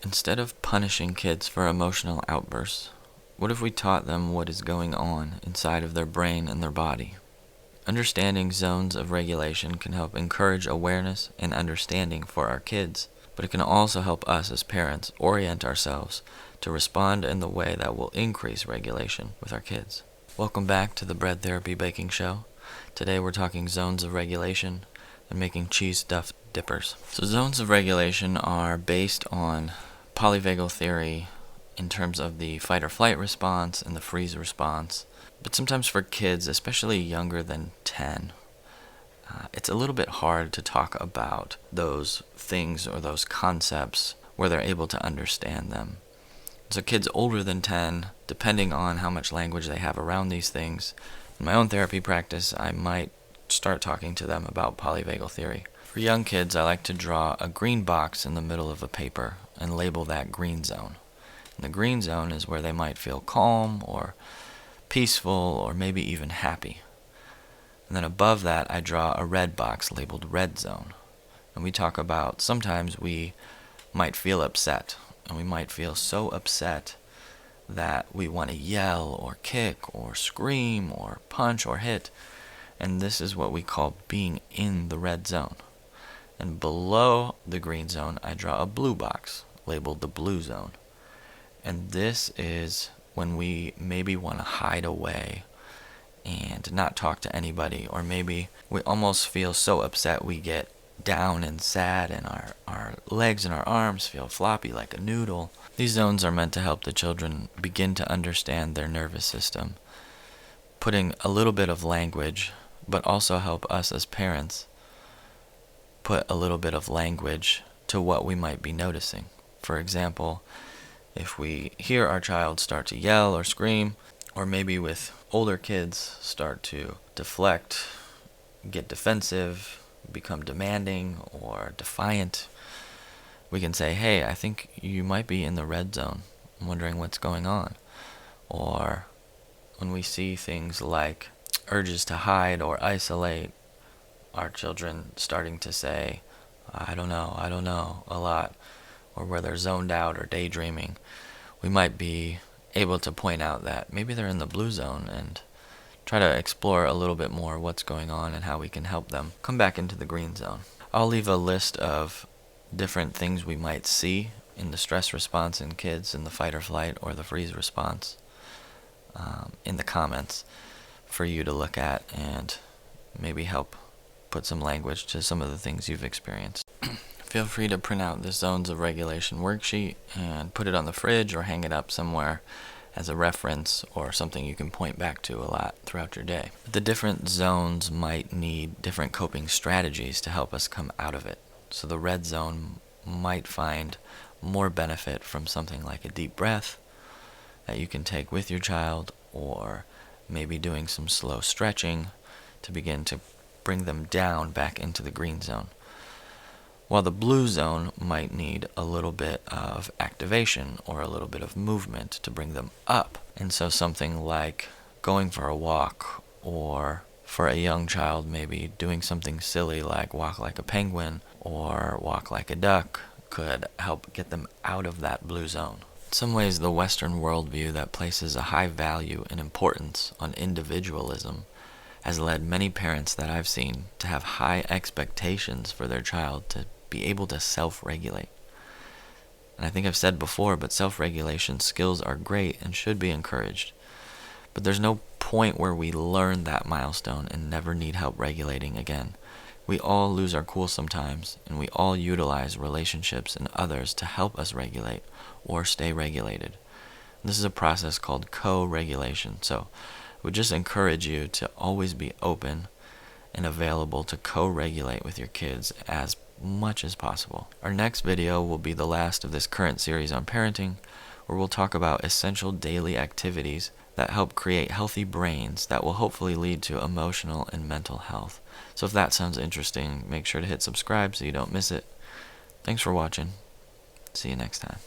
Instead of punishing kids for emotional outbursts, what if we taught them what is going on inside of their brain and their body? Understanding zones of regulation can help encourage awareness and understanding for our kids, but it can also help us as parents orient ourselves to respond in the way that will increase regulation with our kids. Welcome back to the Bread Therapy Baking Show. Today we're talking zones of regulation and making cheese stuffed dippers. So zones of regulation are based on polyvagal theory in terms of the fight or flight response and the freeze response. But sometimes for kids, especially younger than 10, it's a little bit hard to talk about those things or those concepts where they're able to understand them. So kids older than 10, depending on how much language they have around these things, in my own therapy practice, I might start talking to them about polyvagal theory. For young kids, I like to draw a green box in the middle of a paper and label that green zone. And the green zone is where they might feel calm or peaceful or maybe even happy. And then above that, I draw a red box labeled red zone. And we talk about sometimes we might feel upset, and we might feel so upset that we want to yell or kick or scream or punch or hit. And this is what we call being in the red zone. And below the green zone, I draw a blue box labeled the blue zone. And this is when we maybe want to hide away and not talk to anybody, or maybe we almost feel so upset we get down and sad and our legs and our arms feel floppy like a noodle. These zones are meant to help the children begin to understand their nervous system, putting a little bit of language, but also help us as parents put a little bit of language to what we might be noticing. For example, if we hear our child start to yell or scream, or maybe with older kids start to deflect, get defensive, become demanding or defiant, we can say, hey, I think you might be in the red zone. I'm wondering what's going on. Or when we see things like urges to hide or isolate, our children starting to say, I don't know, a lot, or where they're zoned out or daydreaming, we might be able to point out that maybe they're in the blue zone and try to explore a little bit more what's going on and how we can help them come back into the green zone. I'll leave a list of different things we might see in the stress response in kids in the fight or flight or the freeze response in the comments for you to look at and maybe help put some language to some of the things you've experienced. Feel free to print out the zones of regulation worksheet and put it on the fridge or hang it up somewhere as a reference or something you can point back to a lot throughout your day. The different zones might need different coping strategies to help us come out of it. So the red zone might find more benefit from something like a deep breath that you can take with your child, or maybe doing some slow stretching to begin to bring them down back into the green zone. While the blue zone might need a little bit of activation or a little bit of movement to bring them up. And so something like going for a walk, or for a young child maybe doing something silly like walk like a penguin or walk like a duck, could help get them out of that blue zone. In some ways, the Western worldview that places a high value and importance on individualism has led many parents that I've seen to have high expectations for their child to be able to self-regulate. And I think I've said before, but self-regulation skills are great and should be encouraged. But there's no point where we learn that milestone and never need help regulating again. We all lose our cool sometimes, and we all utilize relationships and others to help us regulate or stay regulated. This is a process called co-regulation. So I would just encourage you to always be open and available to co-regulate with your kids as much as possible. Our next video will be the last of this current series on parenting, where we'll talk about essential daily activities that help create healthy brains that will hopefully lead to emotional and mental health. So if that sounds interesting, make sure to hit subscribe so you don't miss it. Thanks for watching. See you next time.